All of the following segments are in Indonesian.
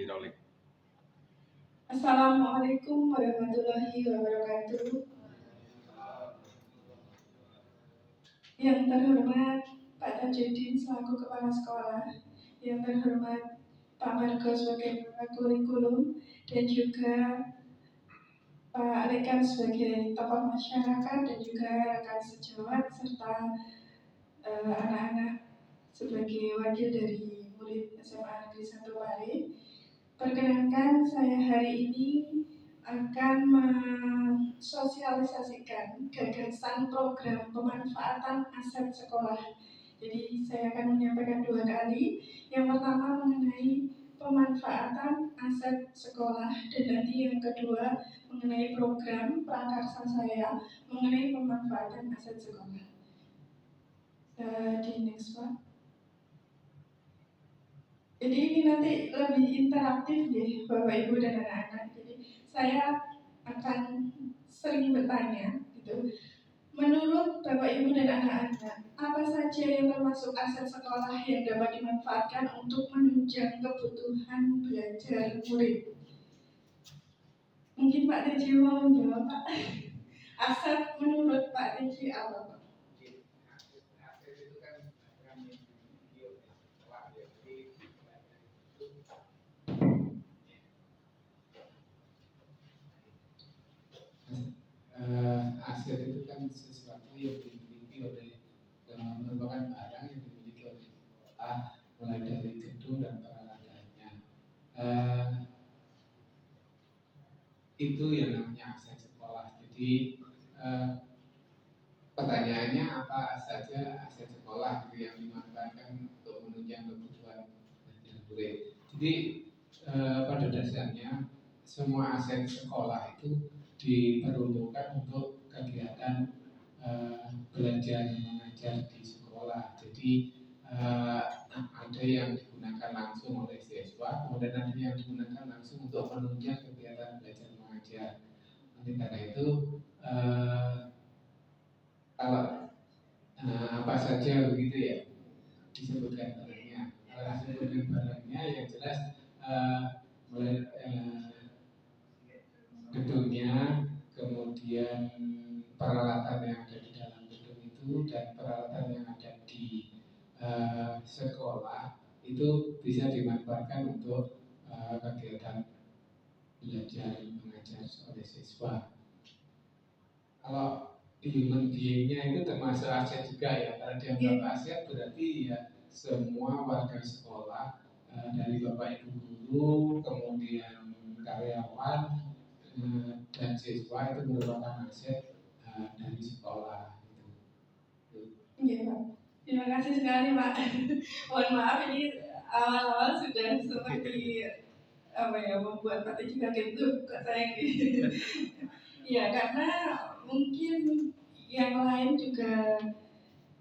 Rolling. Assalamualaikum warahmatullahi wabarakatuh. Yang terhormat Pak Tajudin selaku Kepala Sekolah, yang terhormat Pak Margo sebagai Kepala Kurikulum, dan juga Pak Rekan sebagai tokoh masyarakat dan juga rekan sejawat serta anak-anak sebagai wakil dari murid SMA Negeri 1 Pare. Perkenankan saya hari ini akan mensosialisasikan gagasan program pemanfaatan aset sekolah. Jadi saya akan menyampaikan 2 kali. Yang pertama mengenai pemanfaatan aset sekolah, dan nanti yang kedua mengenai program prakarsa saya mengenai pemanfaatan aset sekolah. Di next one. Jadi ini nanti lebih interaktif ya Bapak Ibu dan anak-anak. Jadi saya akan sering bertanya gitu. Menurut Bapak Ibu dan anak-anak, apa saja yang termasuk aset sekolah yang dapat dimanfaatkan untuk menunjang kebutuhan belajar murid? Mungkin Pak Teji mau menjawab, Pak. Aset menurut Pak Teji apa, Pak? Aset itu kan sesuatu yang dimiliki oleh merupakan barang yang dimiliki oleh mulai dari gedung dan peralatannya. Itu yang namanya aset sekolah. Jadi pertanyaannya apa saja aset sekolah gitu yang dimanfaatkan untuk menunjang kebutuhan belajar murid. Jadi pada dasarnya semua aset sekolah itu diperuntukkan untuk kegiatan belajar mengajar di sekolah. Jadi ada yang digunakan langsung oleh siswa, kemudian ada yang digunakan langsung untuk menunjang kegiatan belajar mengajar. Oleh karena itu kalau apa saja begitu ya disebutkan barangnya. Disebutkan barangnya yang jelas mulai gedungnya, kemudian peralatan yang ada di dalam gedung itu dan peralatan yang ada di sekolah itu bisa dimanfaatkan untuk kegiatan belajar mengajar oleh siswa. Kalau human being-nya itu termasuk aset juga ya, karena dianggap aset berarti ya semua warga sekolah dari bapak ibu guru, kemudian karyawan dan siswa itu merupakan aset dari sekolah. Iya Pak, terima kasih sekali Pak. Mohon maaf ini awal-awal sudah seperti membuat Pak Teji kaget tuh kok saya gitu. Ya karena mungkin yang lain juga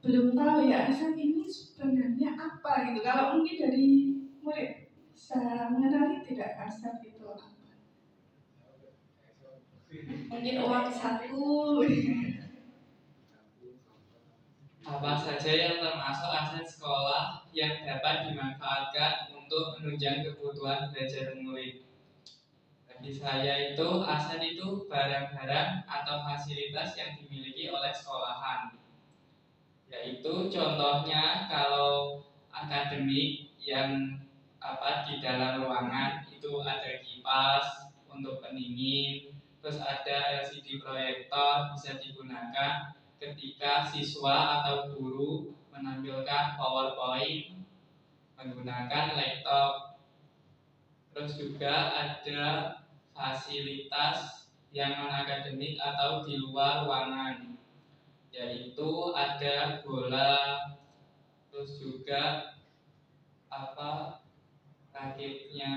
belum tahu ya aset ini sebenarnya apa gitu. Kalau mungkin dari murid bisa mengenali tidak aset itu apa? Mungkin uang saku. Apa saja yang termasuk aset sekolah yang dapat dimanfaatkan untuk menunjang kebutuhan belajar murid? Bagi saya itu aset itu barang-barang atau fasilitas yang dimiliki oleh sekolahan. Yaitu contohnya kalau akademik yang di dalam ruangan itu ada kipas untuk pendingin, terus ada LCD proyektor bisa digunakan ketika siswa atau guru menampilkan PowerPoint menggunakan laptop. Terus juga ada fasilitas yang non-akademik atau di luar ruangan, yaitu ada bola, terus juga rakitnya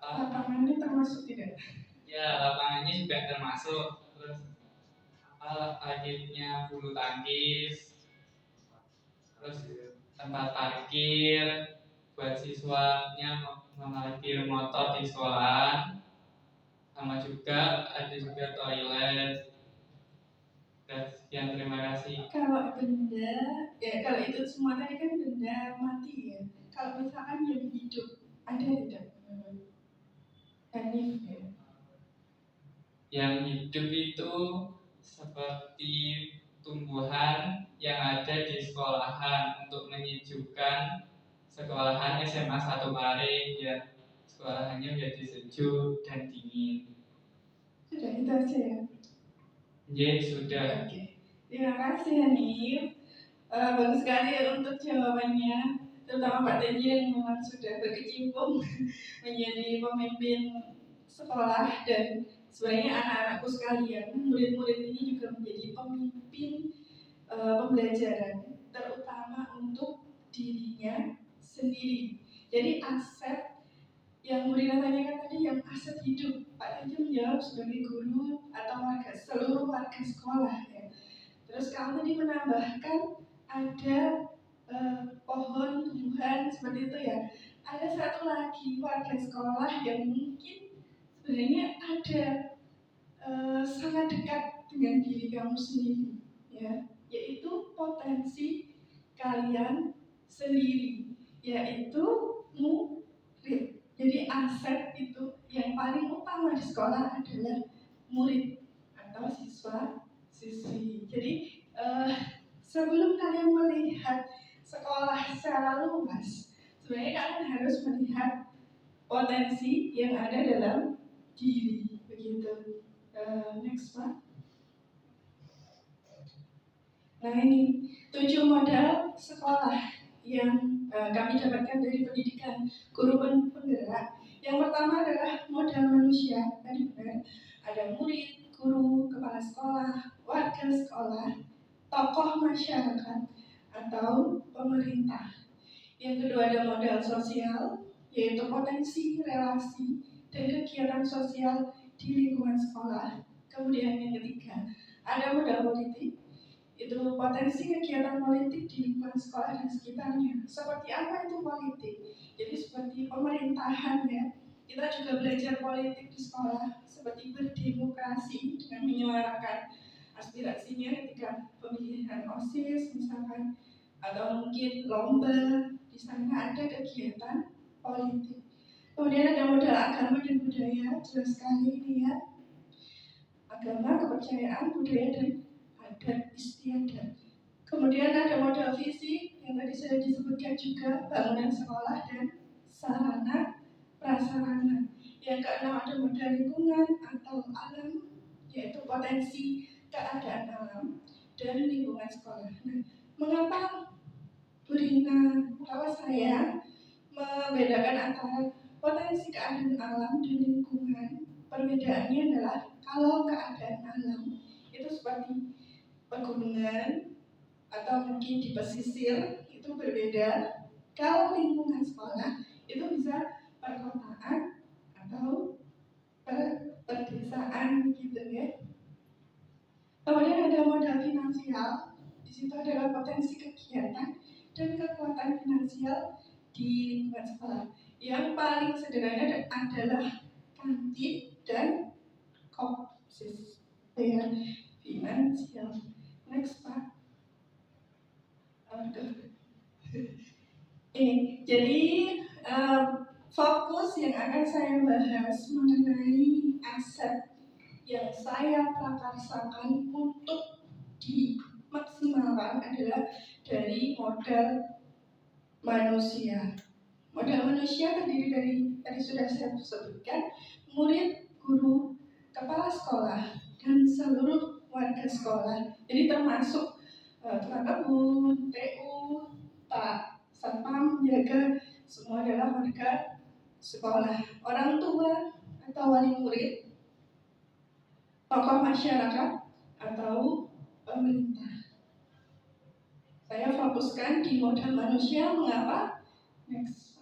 lapangannya termasuk tidak? Ya, lapangannya juga termasuk. Terus rakitnya bulu tangkis, terus tempat parkir buat siswanya memarkir motor di sekolah, sama juga ada juga toilet. Sekian, terima kasih. Kalau benda, ya kalau itu semua tadi kan benda mati ya. Kalau misalkan yang hidup, Yang hidup itu seperti tumbuhan yang ada di sekolahan untuk menyejukkan sekolahan SMA 1 kemarin ya, sekolahannya menjadi sejuk dan dingin. Sudah itu aja ya. Ya sudah. Oke. Terima kasih Hanif. Bagus sekali untuk jawabannya, terutama Pak Teji yang memang sudah berkecimpung menjadi pemimpin sekolah, dan sebenarnya anak-anakku sekalian, murid-murid ini juga menjadi pemimpin pembelajaran, terutama untuk dirinya sendiri. Jadi aset yang Murina tanyakan tadi, yang aset hidup, Pak Teji menjawab sebagai guru atau warga, seluruh warga sekolah ya. Terus kamu tadi menambahkan ada pohon tumbuhan seperti itu ya. Ada satu lagi warga sekolah yang mungkin sebenarnya ada sangat dekat dengan diri kamu sendiri ya, yaitu potensi kalian sendiri, yaitu murid. Jadi aset itu yang paling utama di sekolah adalah murid atau siswa-siswi. Jadi sebelum kalian melihat sekolah secara luas, sebenarnya kalian harus melihat potensi yang ada dalam diri, begitu. Next Pak. Nah ini 7 modal sekolah yang kami dapatkan dari pendidikan guru penggerak. Yang pertama adalah modal manusia, tadi benar. Ada murid, guru, kepala sekolah, warga sekolah, tokoh masyarakat, atau pemerintah. Yang kedua ada modal sosial, yaitu potensi, relasi, dan kegiatan sosial di lingkungan sekolah. Kemudian yang ketiga ada modal politik, itu potensi kegiatan politik di lingkungan sekolah dan sekitarnya. Seperti apa itu politik? Jadi seperti pemerintahan ya. Kita juga belajar politik di sekolah, seperti berdemokrasi dengan menyuarakan aspirasinya ketika pemilihan OSIS misalkan, atau mungkin lomba, di sana ada kegiatan politik. Kemudian ada modal agama dan budaya, jelas sekali ini ya. Agama, kepercayaan, budaya, dan adat istiadat. Kemudian ada modal fisik yang tadi sudah disebutkan juga, bangunan sekolah dan sarana prasarana. Yang keenam ada modal lingkungan atau alam, yaitu potensi keadaan alam dan lingkungan sekolah. Nah, mengapa saya membedakan antara potensi keadaan alam dan lingkungan? Perbedaannya adalah kalau keadaan alam itu seperti pegunungan atau mungkin di pesisir itu berbeda. Kalau lingkungan sekolah itu bisa perkotaan atau perdesaan gitu ya. Kemudian ada modal finansial, di situ adalah potensi kegiatan dan kekuatan finansial di lingkungan sekolah. Yang paling sederhana adalah kantin dan kopsis ya, finansial. Next Pak. Ini jadi fokus yang akan saya bahas mengenai aset yang saya prakarsakan untuk dimaksimalkan adalah dari modal manusia. Modal manusia terdiri dari, tadi sudah saya sebutkan, murid, guru, kepala sekolah, dan seluruh warga sekolah. Jadi termasuk tukang kebun, TU, Pak Satpam, jaga, semua adalah warga sekolah. Orang tua atau wali murid, tokoh masyarakat, atau pemerintah. Saya fokuskan di modal manusia, mengapa? Next.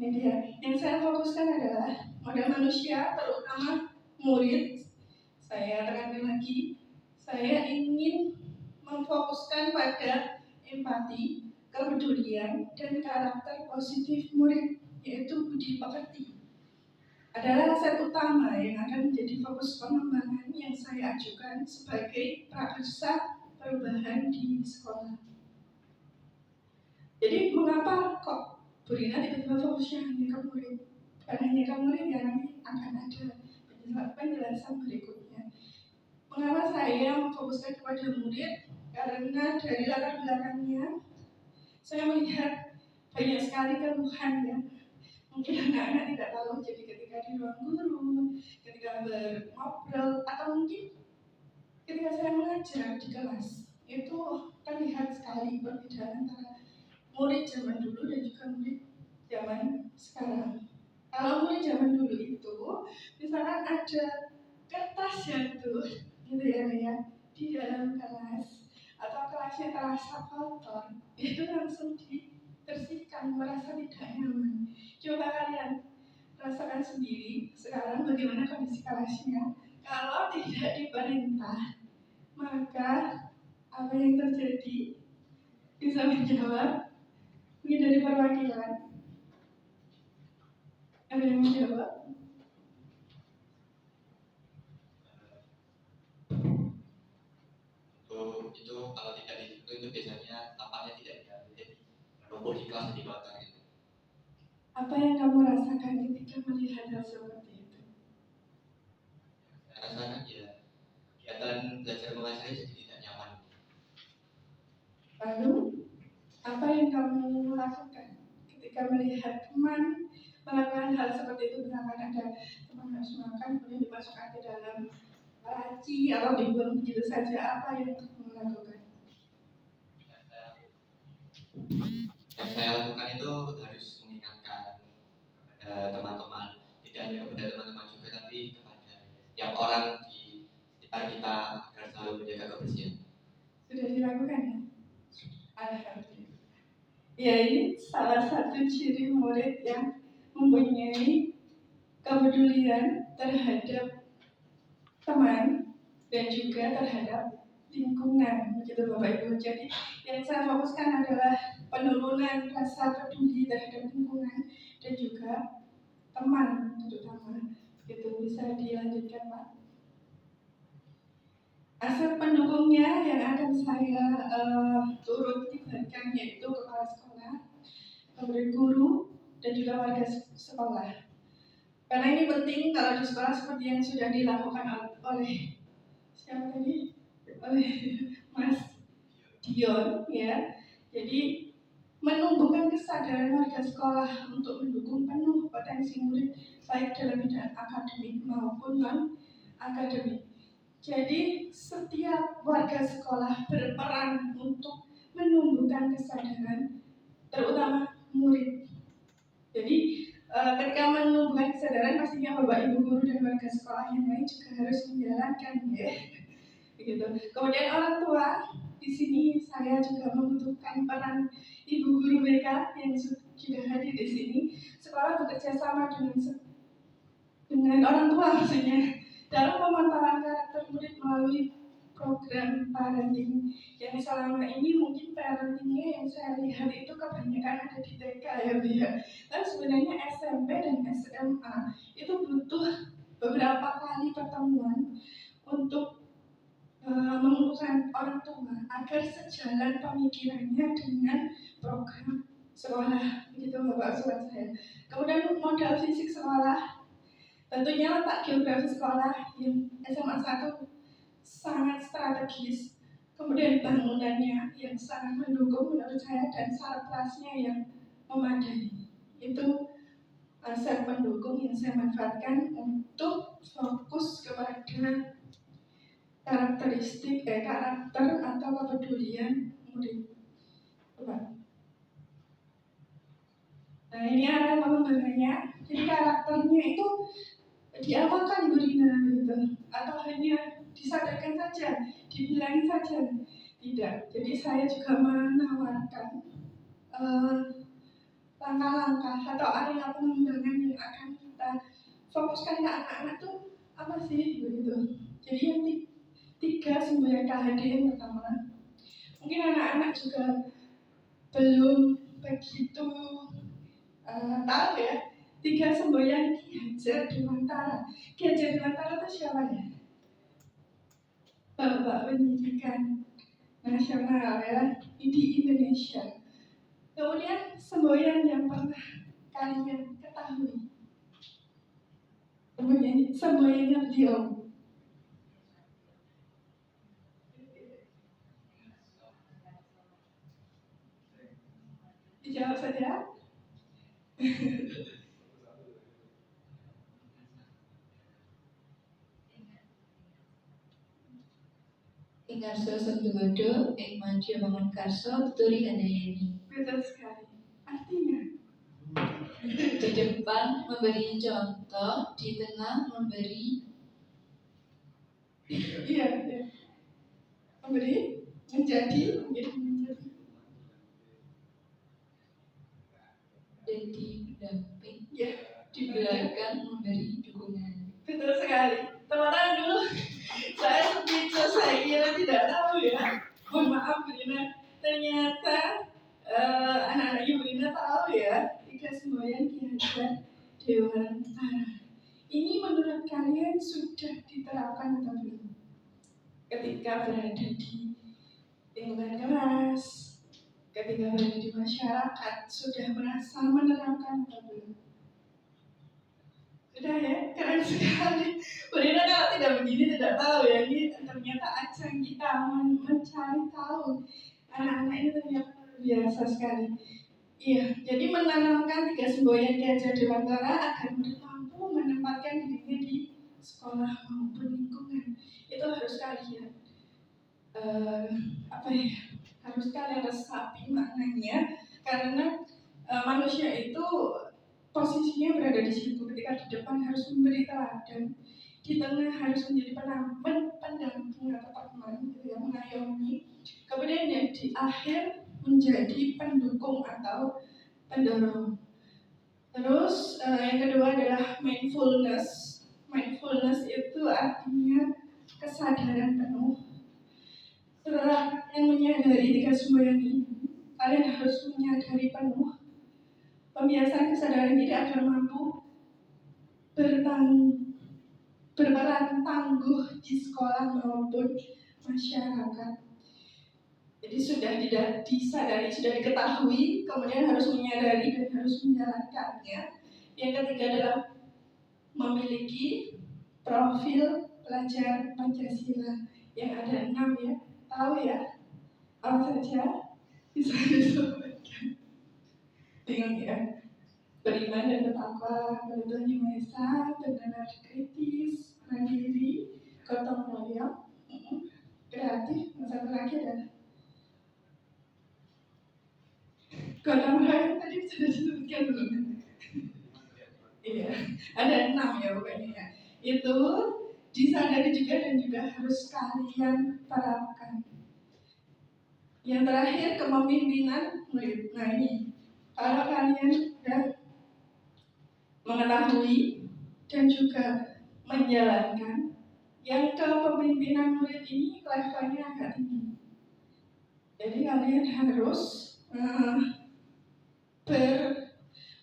Ini dia. Yang saya fokuskan adalah modal manusia, terutama murid. Saya tekankan lagi, saya ingin memfokuskan pada empati, kepedulian, dan karakter positif murid, yaitu budi pekerti. Adalah aset utama yang akan menjadi fokus pengembangan yang saya ajukan sebagai prakarsa perubahan di sekolah. Jadi mengapa kok Bu Rina tiba-tiba fokusnya hanya ke murid? hanya ke murid ya, nanti akan ada penjelasan berikutnya. Mengapa saya memfokuskan kepada murid? Karena dari latar belakangnya saya melihat banyak sekali keluhan ya. Mungkin anak-anak tidak tahu, jadi ketika di ruang guru, ketika berngobrol, atau mungkin ketika saya mengajar di kelas, itu terlihat sekali perbedaan antara murid zaman dulu dan juga murid zaman sekarang. Kalau murid zaman dulu itu, misalkan ada kertas jatuh, gitu ya, di dalam kelas, atau kelasnya terasa kotor, itu langsung dibersihkan, merasa tidak nyaman. Coba kalian rasakan sendiri sekarang bagaimana kondisi kelasnya. Kalau tidak diperintah, maka apa yang terjadi? Bisa menjawab? Mungkin dari perwakilan. Ada yang menjawab? Itu kalau tidak itu biasanya tampaknya tidak jadi menumpuk di kelas di belakang itu. Apa yang kamu rasakan ketika melihat hal seperti itu? Saya rasakan ya kegiatan belajar mengajar jadi tidak nyaman. Lalu apa yang kamu lakukan ketika melihat teman melakukan hal seperti itu? Misalkan ada teman harus makan kemudian dimasukkan ke dalam laci atau dibuang begitu saja, apa yang kamu lakukan? Yang saya lakukan itu harus mengingatkan kepada teman-teman, tidak hanya kepada teman-teman juga, tapi kepada yang orang di sekitar kita agar selalu menjaga kebersihan. Sudah dilakukan ya? Alhamdulillah. Ya, ini salah satu ciri murid yang mempunyai kepedulian terhadap teman dan juga terhadap lingkungan, begitu Bapak Ibu. Jadi yang saya fokuskan adalah penurunan rasa peduli terhadap lingkungan dan juga teman terutama. Itu bisa dilanjutkan Pak. Aspek pendukungnya yang akan saya turut libatkan yaitu kepala sekolah, kemudian guru, dan juga warga sekolah. Karena ini penting kalau di sekolah seperti yang sudah dilakukan oleh siapa tadi? Oleh Mas Dion ya. Jadi menumbuhkan kesadaran warga sekolah untuk mendukung penuh potensi murid baik dalam bidang akademik maupun non akademik. Jadi setiap warga sekolah berperan untuk menumbuhkan kesadaran, terutama murid. Jadi ketika menumbuhkan kesadaran, pastinya Bapak Ibu guru dan warga sekolah yang lain juga harus menjalankan, ya. Begitu. Kemudian orang tua, di sini saya juga membutuhkan peran ibu guru BK yang sudah hadir di sini. Sekolah bekerja sama dengan orang tua maksudnya dalam pemantauan karakter murid melalui program parenting yang selama ini mungkin parentingnya yang saya lihat itu kebanyakan ada di TK ya Bu ya. Tapi sebenarnya SMP dan SMA itu butuh beberapa kali pertemuan untuk mengumpulkan orang tua agar sejalan pemikirannya dengan program sekolah, begitu Bapak Sobat saya. Kemudian modal fisik sekolah, tentunya letak geografi sekolah yang SMA 1 sangat strategis. Kemudian bangunannya yang sangat mendukung menurut saya dan sarprasnya yang memadai. Itu aset pendukung yang saya manfaatkan untuk fokus kepada karakteristik karakter atau kepedulian murid. Nah ini ada pengembangannya. Jadi karakternya itu diamalkan Bu Rina gitu, atau hanya disadarkan saja, dibilangin saja, tidak. Jadi saya juga menawarkan langkah-langkah atau area pengembangan yang akan kita fokuskan ke anak-anak tuh apa sih begitu. Jadi yang 3 semboyan KHD yang pertama, mungkin anak-anak juga belum begitu tahu ya. 3 semboyan Ki Hajar Dewantara. Ki Hajar Dewantara itu siapa ya? Bapak Pendidikan Nasional ya di Indonesia. Kemudian semboyan yang pernah kalian ketahui Semboyannya beliau. Dijawab saja. Ingarso Sentugodo, Madya Bangun Karso, Turi Handayani. Betul sekali. Artinya, Di depan memberi contoh, di tengah memberi iya. Memberi, menjadi. dan di pendamping, Ya, di belakang memberi dukungan. betul sekali. Tepuk tangan dulu. Saya speechless, saya kira tidak tahu ya. Mohon maaf Brina. Ternyata anak-anak Ibu Brina tahu ya. Tiga semboyan Ki Hajar Dewantara. Ini menurut kalian sudah diterapkan atau belum? Ketika berada di lingkungan kelas, ketika berada di masyarakat, sudah merasa menerapkan atau belum? Sudah ya, keren sekali. Brina kalau tidak begini tidak tahu ya. Ini ternyata ajang kita mencari tahu. Anak-anak ini ternyata luar biasa sekali. Iya, jadi menanamkan tiga semboyan Ki Hajar Dewantara agar murid mampu menempatkan dirinya di sekolah maupun lingkungan. Itu harus kalian harus kalian resapi maknanya, karena manusia itu posisinya berada di situ. Ketika di depan harus memberi teladan, di tengah harus menjadi pendamping atau teman gitu ya, mengayomi. Kemudian yang di akhir menjadi pendukung atau pendorong. Terus yang kedua adalah mindfulness. Mindfulness itu artinya kesadaran penuh. Setelah yang menyadari tiga semboyan ini, kalian harus menyadari penuh pembiasaan kesadaran diri agar mampu berperan tangguh di sekolah maupun masyarakat. Jadi sudah disadari, sudah diketahui, kemudian harus menyadari dan harus menjalankannya. Yang ketiga adalah memiliki profil pelajar Pancasila yang ada 6 ya. Tahu ya? Apa saja? Bisa disebutkan. Bingung ya? Beriman dan bertakwa kepada Tuhan Yang Maha Esa, benar kritis, mandiri, gotong royong, kreatif. Yang satu lagi adalah gotong royong tadi sudah disebutkan belum? Iya, ada 6 ya pokoknya ya. Itu disadari juga dan juga harus kalian terapkan. Yang terakhir kepemimpinan murid. Nah ini, kalau kalian sudah mengetahui dan juga menjalankan, yang kepemimpinan murid ini levelnya agak tinggi. Jadi kalian harus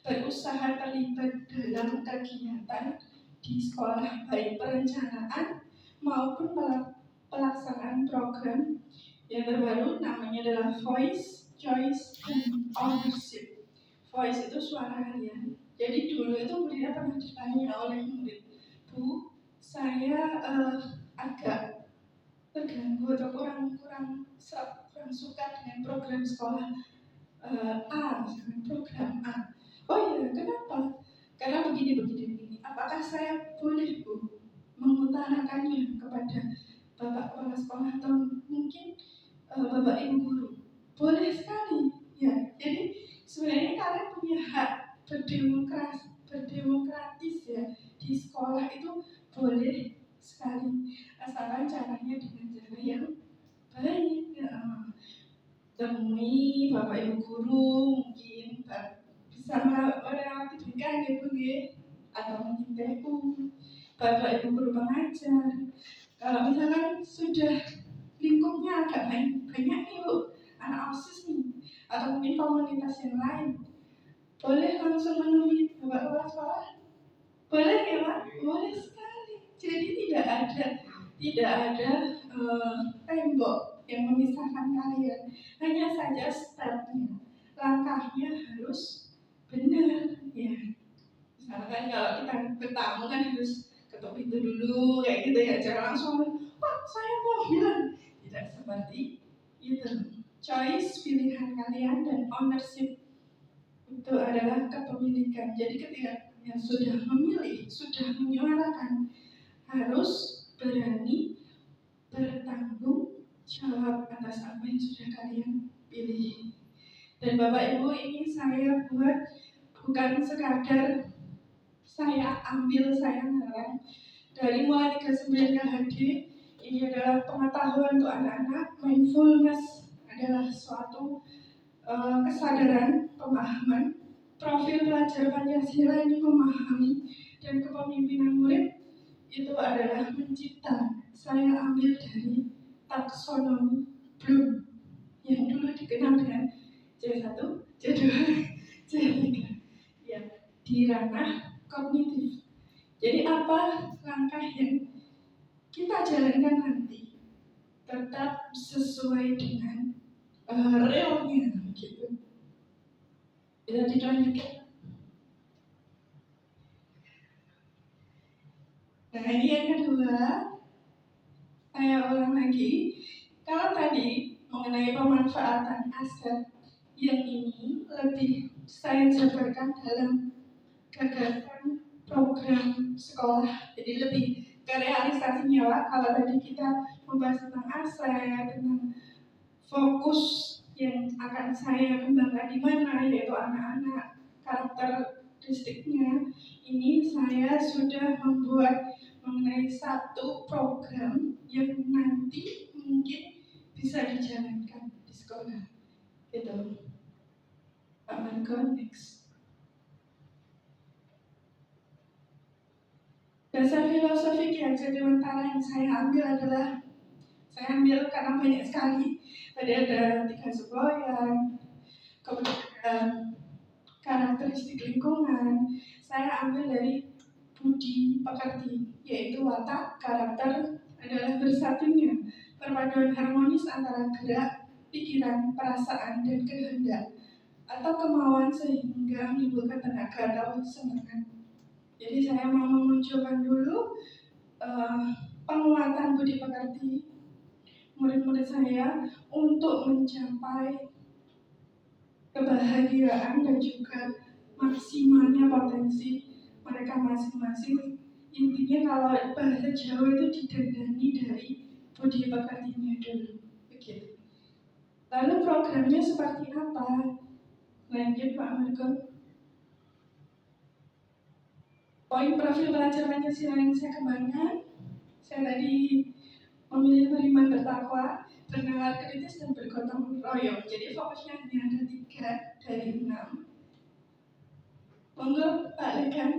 berusaha terlibat dalam kegiatan di sekolah, baik perencanaan maupun pelaksanaan program yang terbaru, namanya adalah Voice, Choice, dan Ownership. Voice itu suara kalian. Jadi dulu itu Brina pernah ditanya oleh murid, Bu, saya agak terganggu atau kurang suka dengan program sekolah A, misalnya program A. Oh iya, kenapa? Karena begini. Apakah saya boleh, Bu, mengutarakannya kepada Bapak Kepala Sekolah atau mungkin Bapak Ibu Guru? Boleh sekali. Ya, jadi sebenarnya kalian punya hak berdemokratis ya di sekolah, itu boleh sekali, asalkan caranya dengan cara yang baik. Ya. Temui Bapak Ibu Guru, mungkin bisa merapikan ya Bu ya, atau mungkin TU, Bapak Ibu Guru pengajar. Kalau misalkan sudah lingkupnya agak banyak nih Bu, anak OSIS nih, atau mungkin komunitas yang lain, boleh langsung menemui Bapak Kepala Sekolah? Boleh ya Pak? Boleh sekali. Jadi tidak ada tembok yang memisahkan kalian. Hanya saja stepnya, langkahnya harus benar ya. Misalkan kalau kita bertamu kan harus itu dulu kayak gitu ya, jangan langsung Pak saya mau bilang, tidak seperti itu. Choice pilihan kalian dan ownership itu adalah kepemilikan. Jadi ketika yang sudah memilih, sudah menyuarakan, harus berani bertanggung jawab atas apa yang sudah kalian pilih. Dan Bapak Ibu, ini saya buat bukan sekadar saya ambil, saya ngarang. Dari mulai 39 KHD, ini adalah pengetahuan untuk anak-anak. Mindfulness adalah suatu kesadaran, pemahaman. Profil pelajar Pancasila ini memahami, dan kepemimpinan murid itu adalah mencipta. Saya ambil dari taksonomi Bloom yang dulu dikenal dengan C1, C2, C3 ya, di ranah kognitif. Jadi apa langkah yang kita jalankan nanti tetap sesuai dengan realnya gitu. Bisa dilanjutkan. Nah ini yang kedua, saya ulang lagi. Kalau tadi mengenai pemanfaatan aset, yang ini lebih saya jabarkan dalam gagasan program sekolah. Jadi lebih ke realisasinya Pak. Kalau tadi kita membahas tentang aset, tentang fokus yang akan saya kembangkan di mana, yaitu anak-anak, karakteristiknya. Ini saya sudah membuat mengenai satu program yang nanti mungkin bisa dijalankan di sekolah. Gitu. Pak Marco, next. Dasar filosofi Ki Hajar Dewantara yang saya ambil adalah, saya ambil karena banyak sekali. Tadi ada 3 semboyan, kemudian karakteristik lingkungan. Saya ambil dari budi pekerti, yaitu watak, karakter adalah bersatunya perpaduan harmonis antara gerak, pikiran, perasaan, dan kehendak atau kemauan sehingga menimbulkan tenaga atau semangat. Jadi saya mau memunculkan dulu penguatan budi pekerti murid-murid saya untuk mencapai kebahagiaan dan juga maksimalnya potensi mereka masing-masing. Intinya kalau bahasa Jawa itu didandani dari budi pekertinya dulu, begitu. Lalu programnya seperti apa? Lanjut Pak Marco. Poin profil pelajar Pancasila yang saya kembangkan, saya tadi memilih beriman bertakwa, bernalar kritis, dan bergotong royong. Jadi fokusnya hanya ada 3 dari 6. Monggo Pak Lekan.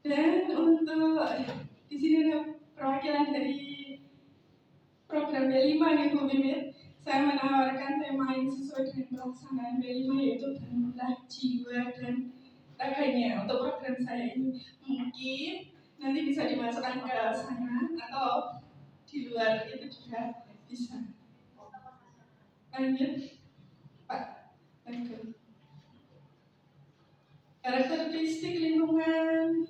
Dan untuk di sini ada perwakilan dari program B5 nih Bu Bibit. Saya menawarkan tema yang sesuai dengan pelaksanaan B5, yaitu bangunlah jiwa dan raganya. Untuk program saya ini mungkin nanti bisa dimasukkan ke sana atau di luar itu juga bisa. Lanjut Pak. Lanjut. Karakteristik lingkungan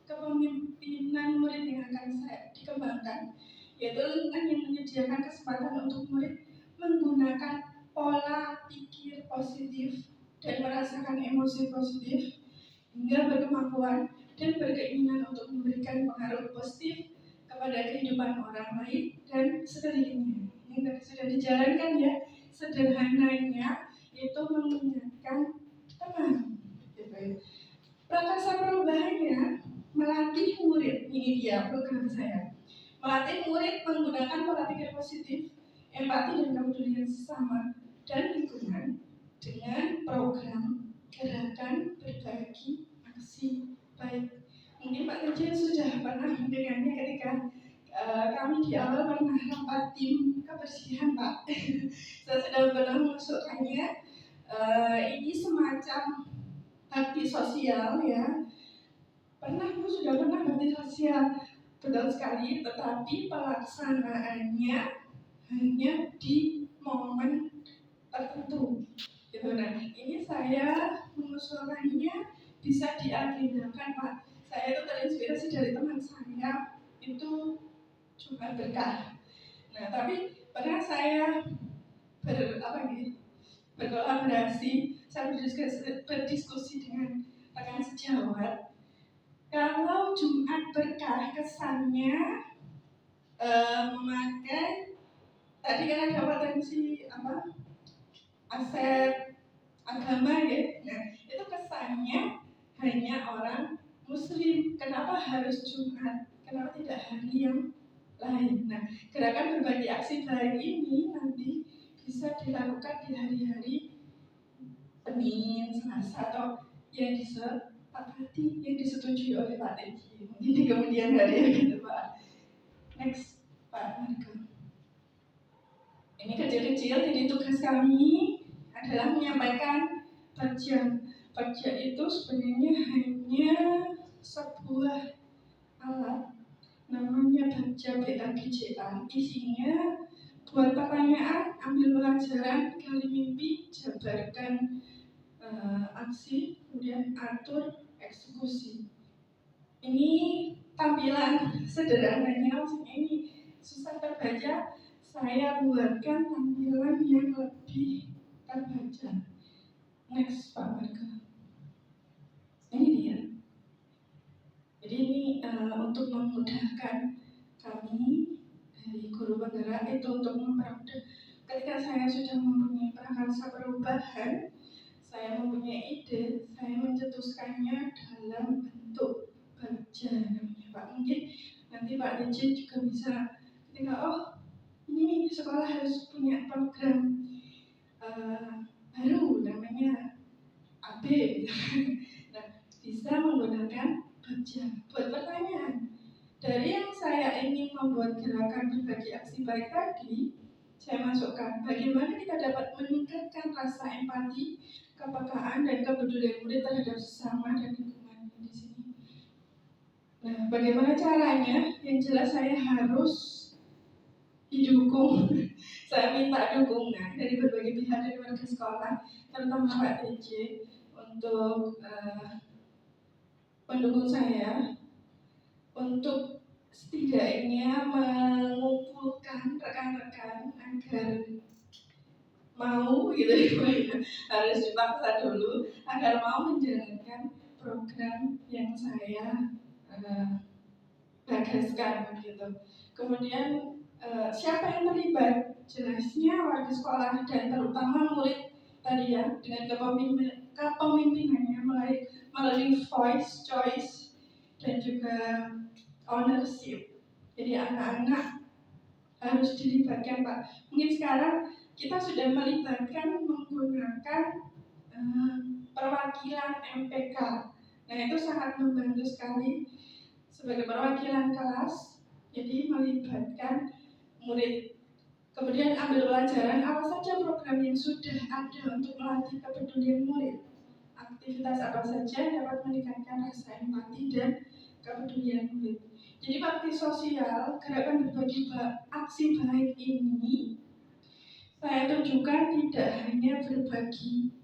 kepemimpinan murid yang akan saya dikembangkan, yaitu lingkungan yang menyediakan kesempatan untuk murid menggunakan pola pikir positif dan merasakan emosi positif hingga berkemampuan dan berkeinginan untuk memberikan pengaruh positif kepada kehidupan orang lain dan sekelilingnya. Yang tadi sudah dijalankan ya, sederhananya itu mengingatkan teman. Prakarsa perubahannya melatih murid, ini dia program saya. Melatih murid menggunakan pola pikir positif, empati dan kepedulian sesama dan lingkungan dengan program gerakan berbagi aksi baik. Mungkin Pak Kecil sudah pernah mendengarnya ketika kami di awal pernah rapat tim kebersihan Pak. Saya sudah pernah memasukkannya. Ini semacam bakti sosial ya, sudah pernah bakti sosial, betul sekali, tetapi pelaksanaannya hanya di momen tertentu. Gitu. Nah, ini saya mengusulkannya bisa diagendakan, Pak. Saya itu terinspirasi dari teman saya, itu Jumat Berkah. Nah, tapi pernah saya berkolaborasi, saya berdiskusi dengan rekan sejawat. Kalau Jumat Berkah kesannya memakai tadi kan ada potensi aset agama ya. Nah, itu kesannya hanya orang Muslim. Kenapa harus Jumat? Kenapa tidak hari yang lain? Nah, gerakan berbagi aksi baik ini nanti bisa dilakukan di hari-hari Senin, Selasa atau yang disepakati, yang disetujui oleh Pak Teji. Mungkin di kemudian hari gitu Pak. Next, Pak Marga. Ini kecil-kecil, jadi tugas kami adalah menyampaikan bagian. Bagian itu sebenarnya hanya sebuah alat namanya baca BAGJA. Isinya buat pertanyaan, ambil pelajaran, gali mimpi, jabarkan aksi, kemudian atur eksekusi. Ini tampilan sederhananya, maksudnya ini susah terbaca. Saya buatkan tampilan yang lebih terbaca. Next, Pak Marga. Ini dia. Jadi ini untuk memudahkan kami dari guru penggerak itu untuk mempermudah. Ketika saya sudah mempunyai prakarsa perubahan, saya mempunyai ide, saya mencetuskannya dalam bentuk baca namanya Pak. Mungkin nanti Pak DJ juga bisa ketika ini sekolah harus punya program baru namanya AB. Nah, bisa menggunakan baca buat pertanyaan. Dari yang saya ingin membuat gerakan berbagi aksi baik tadi, saya masukkan bagaimana kita dapat meningkatkan rasa empati, kepekaan dan kepedulian murid terhadap sesama dan lingkungan di sini. Nah, bagaimana caranya? Yang jelas saya harus didukung. Saya minta dukungan dari berbagai pihak dari warga sekolah, terutama Pak TJ untuk mendukung saya untuk setidaknya mengumpulkan rekan-rekan agar mau gitu ya, harus dipaksa dulu agar mau menjalankan program yang saya gagaskan gitu. Kemudian siapa yang terlibat? Jelasnya warga sekolah dan terutama murid tadi ya, dengan kepemimpinannya melalui voice, choice dan juga ownership. Jadi anak-anak harus dilibatkan Pak. Mungkin sekarang kita sudah melibatkan menggunakan perwakilan MPK. Nah itu sangat membantu sekali sebagai perwakilan kelas. Jadi melibatkan murid. Kemudian ambil pelajaran apa saja program yang sudah ada untuk melatih kepedulian murid. Aktivitas apa saja dapat meningkatkan rasa empati dan kepedulian murid. Jadi bakti sosial, gerakan berbagi aksi baik ini saya tunjukkan tidak hanya berbagi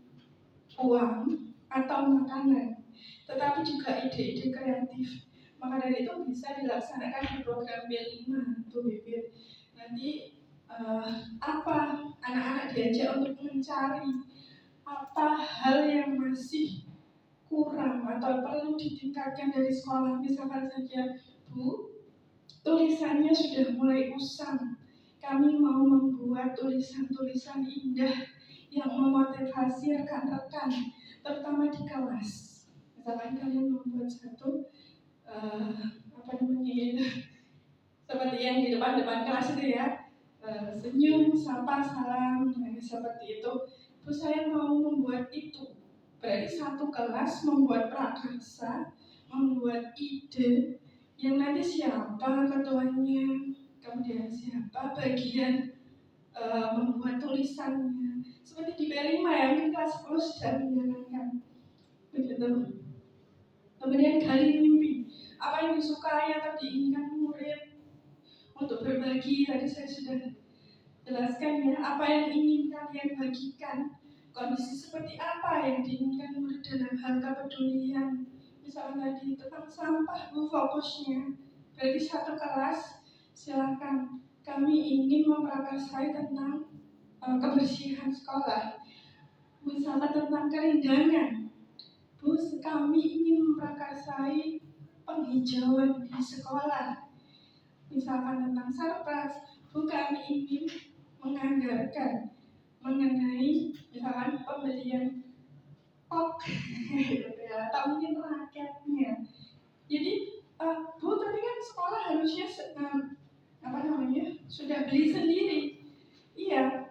uang atau makanan, tetapi juga ide-ide kreatif. Maka dari itu bisa dilaksanakan di program B5 atau BB. Nanti apa anak-anak diajak untuk mencari apa hal yang masih kurang atau perlu ditingkatkan dari sekolah. Misalkan saja, Bu, tulisannya sudah mulai usang. Kami mau membuat tulisan-tulisan indah yang memotivasi rekan-rekan, terutama di kelas. Misalkan kalian membuat satu seperti yang di depan kelas itu ya, senyum, sapa, salam, seperti itu. Terus saya mau membuat itu. Berarti satu kelas membuat prakarsa, membuat ide, yang nanti siapa ketuanya, kemudian siapa bagian membuat tulisannya. Seperti di B5 ya, mungkin kelas 10 sudah menjalankan. Begitu. Kemudian gali mimpi, apa yang disukai atau diinginkan murid untuk berbagi. Tadi saya sudah jelaskan ya, apa yang ingin kalian bagikan, kondisi seperti apa yang diinginkan murid dalam hal kepedulian. Misalnya tadi tentang sampah, Bu, fokusnya. Berarti satu kelas, silakan. Kami ingin memprakarsai tentang kebersihan sekolah. Misalnya tentang kerindangan, Bu, kami ingin memprakarsai penghijauan di sekolah. Misalkan tentang sarpras, Bu, kami ingin menganggarkan mengenai misalkan pembelian pop atau mungkin raketnya. Jadi, Bu, tapi kan sekolah harusnya sudah beli sendiri. Iya,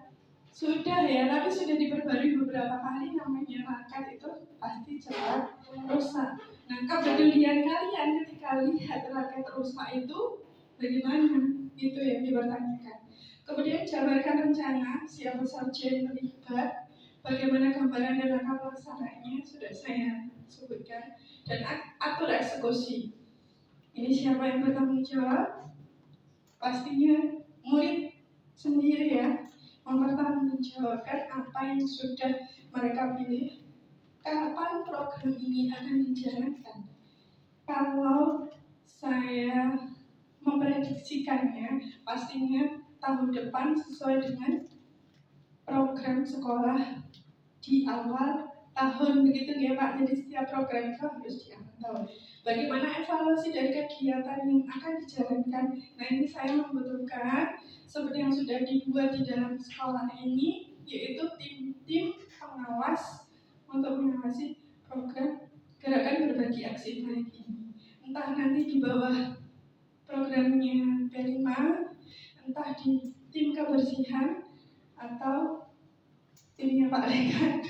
sudah ya, tapi sudah diperbarui beberapa kali. Namanya raket itu pasti cepat rusak. Nah, kepedulian kalian ketika lihat raket rusak itu bagaimana? Itu yang dipertanyakan. Kemudian jabarkan rencana siapa saja yang terlibat, bagaimana gambaran dan langkah pelaksananya sudah saya sebutkan, dan atur eksekusi. Ini siapa yang bertanggung jawab? Pastinya murid sendiri ya, mempertanggungjawabkan apa yang sudah mereka pilih. Kapan program ini akan dijalankan? Kalau saya memprediksikannya, pastinya tahun depan sesuai dengan program sekolah di awal tahun, begitu ya Pak. Jadi setiap program itu harus di awal tahun. Bagaimana evaluasi dari kegiatan yang akan dijalankan? Nah, ini saya membutuhkan seperti yang sudah dibuat di dalam sekolah ini, yaitu tim-tim pengawas untuk mengawasi program gerakan berbagi aksi baik ini. Entah nanti di bawah programnya P5, entah di tim kebersihan, atau timnya Pak Lekan,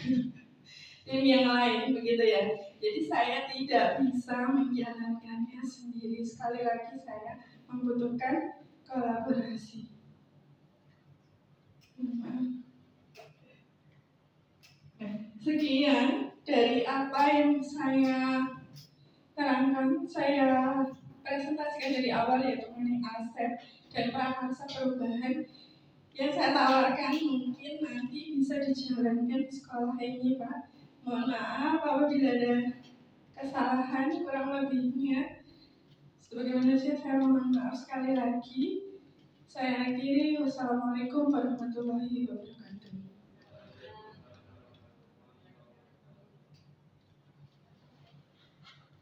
tim yang lain, begitu ya. Jadi saya tidak bisa menjalankannya sendiri. Sekali lagi saya membutuhkan kolaborasi. Sekian dari apa yang saya terangkan, saya presentasikan dari awal, yaitu mengenai aset dan prakarsa perubahan yang saya tawarkan. Mungkin nanti bisa dijalankan di sekolah ini, Pak. Mohon maaf apabila ada kesalahan, kurang lebihnya sebagaimana saya mohon maaf sekali lagi. Saya akhiri, wassalamualaikum warahmatullahi wabarakatuh.